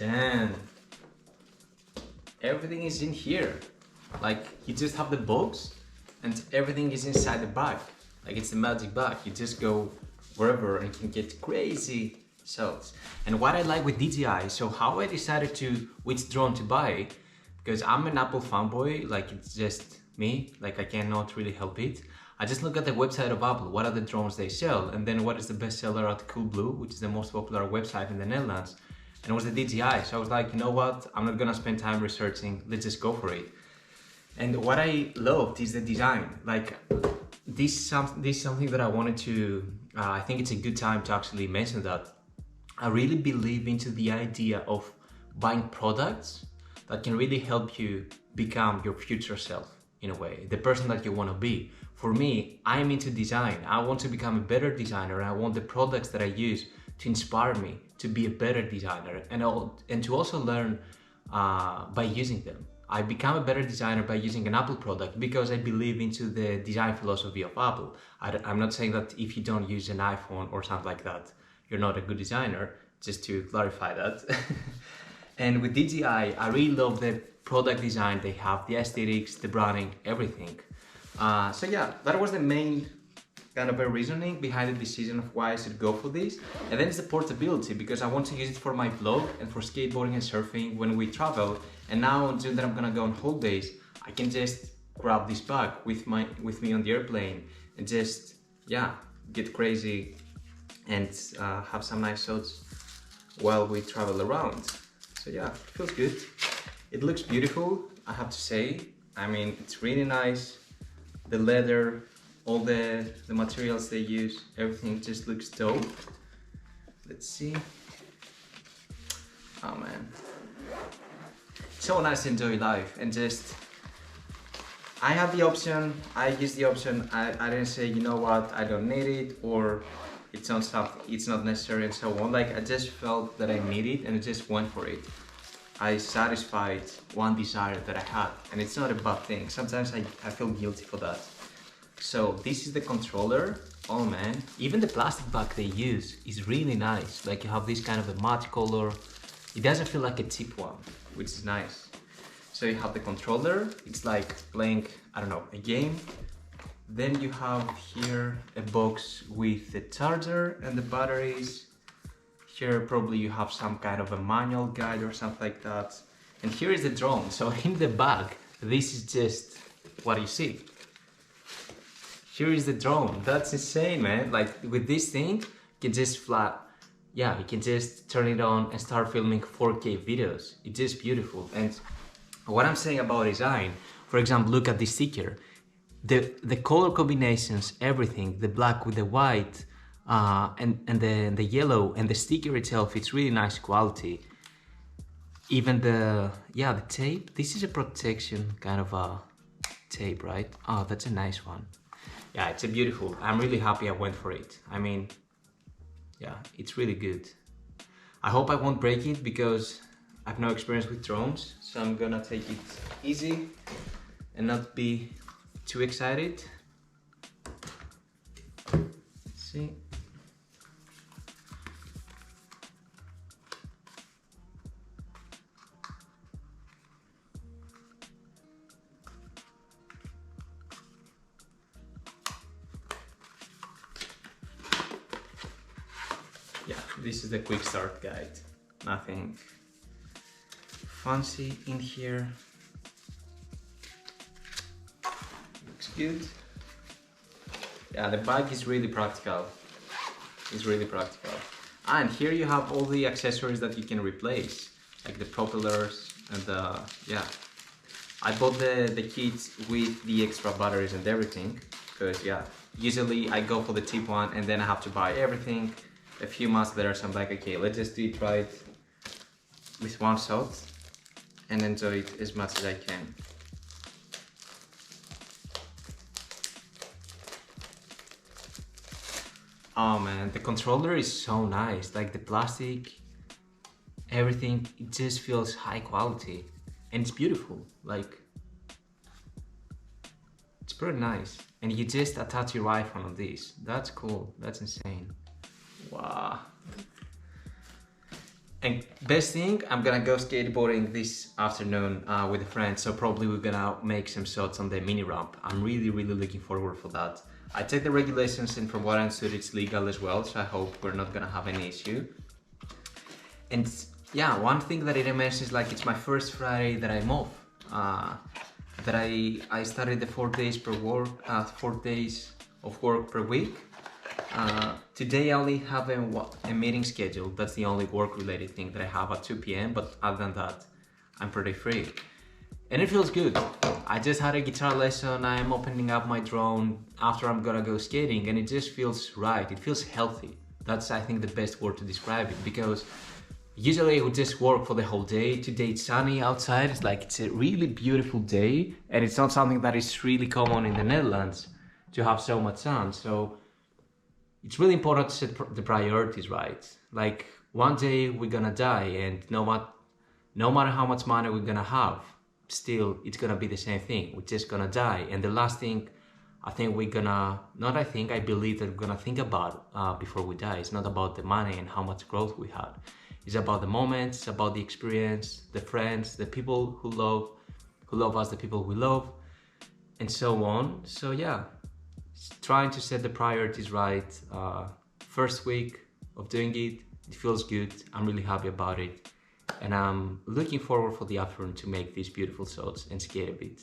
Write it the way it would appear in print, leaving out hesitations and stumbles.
Damn. Everything is in here. Like, you just have the box and everything is inside the bag. Like, it's a magic bag. You just go wherever and you can get crazy shots. And what I like with DJI, so how I decided to which drone to buy, because I'm an Apple fanboy, like it's just me, like I cannot really help it. I just look at the website of Apple, what are the drones they sell, and then what is the best seller at Coolblue, which is the most popular website in the Netherlands, and it was the DJI. So I was like, you know what, I'm not gonna spend time researching, let's just go for it. And what I loved is the design. Like, this is something that I wanted to, I think it's a good time to actually mention that. I really believe into the idea of buying products that can really help you become your future self, in a way, the person that you want to be. For me, I'm into design. I want to become a better designer, and I want the products that I use to inspire me to be a better designer, and to also learn by using them. I become a better designer by using an Apple product because I believe into the design philosophy of Apple. I'm not saying that if you don't use an iPhone or something like that, you're not a good designer, just to clarify that. And with DJI, I really love the product design they have, the aesthetics, the branding, everything. So yeah, that was the main kind of a reasoning behind the decision of why I should go for this. And then it's the portability, because I want to use it for my vlog and for skateboarding and surfing when we travel. And now, during that I'm gonna go on holidays, I can just grab this bag with me on the airplane and just, yeah, get crazy and have some nice shots while we travel around. So yeah, it feels good. It looks beautiful, I have to say. I mean, it's really nice. The leather, all the materials they use, everything just looks dope. Let's see. Oh man. So nice to enjoy life and just, I had the option, I used the option, I didn't say, you know what, I don't need it, or it's not necessary and so on. Like, I just felt that I need it and I just went for it. I satisfied one desire that I had, and it's not a bad thing. Sometimes I feel guilty for that. So this is the controller. Oh man, even the plastic bag they use is really nice. Like, you have this kind of a matte color. It doesn't feel like a cheap one, which is nice. So you have the controller. It's like playing, I don't know, a game. Then you have here a box with the charger and the batteries. Here probably you have some kind of a manual guide or something like that. And here is the drone. So in the bag, this is just what you see. Here is the drone. That's insane, man. Like, with this thing, you can just you can just turn it on and start filming 4K videos. It's just beautiful. And what I'm saying about design, for example, look at this sticker. The color combinations, everything, the black with the white, and the yellow, and the sticker itself, it's really nice quality. Even the tape, this is a protection kind of a tape, right? Oh, that's a nice one. Yeah, it's a beautiful, I'm really happy I went for it. I mean, yeah, it's really good. I hope I won't break it because I have no experience with drones, so I'm gonna take it easy and not be too excited. Let's see. Yeah, this is the quick start guide. Nothing fancy in here. Looks good. Yeah, the bag is really practical. It's really practical. And here you have all the accessories that you can replace, like the propellers and yeah. I bought the kit with the extra batteries and everything, because yeah, usually I go for the cheap one and then I have to buy everything. A few months later, so I'm like, okay, let's just try it with one shot and enjoy it as much as I can. Oh man, the controller is so nice. Like, the plastic, everything, it just feels high quality and it's beautiful. Like, it's pretty nice. And you just attach your iPhone on this. That's cool. That's insane. Wow. And best thing, I'm gonna go skateboarding this afternoon with a friend, so probably we're gonna make some shots on the mini ramp. I'm really looking forward for that. I checked the regulations, and from what I understood, it's legal as well, so I hope we're not gonna have any issue. And yeah, one thing that I didn't mention is like it's my first Friday that I'm off. That I started the 4 days per work, 4 days of work per week. Today I only have a meeting scheduled. That's the only work-related thing that I have at 2 p.m. But other than that, I'm pretty free. And it feels good. I just had a guitar lesson. I'm opening up my drone after I'm gonna go skating, and it just feels right. It feels healthy. That's, I think, the best word to describe it, because usually I would just work for the whole day. Today it's sunny outside. It's a really beautiful day, and it's not something that is really common in the Netherlands to have so much sun. So it's really important to set the priorities right. Like, one day we're gonna die, and no matter how much money we're gonna have, still it's gonna be the same thing. We're just gonna die. And the last thing I believe that we're gonna think about before we die, it's not about the money and how much growth we had. It's about the moments, it's about the experience, the friends, the people who love us, the people we love, and so on. So yeah, trying to set the priorities right. First week of doing it, it feels good. I'm really happy about it, and I'm looking forward for the afternoon to make these beautiful shots and skate a bit.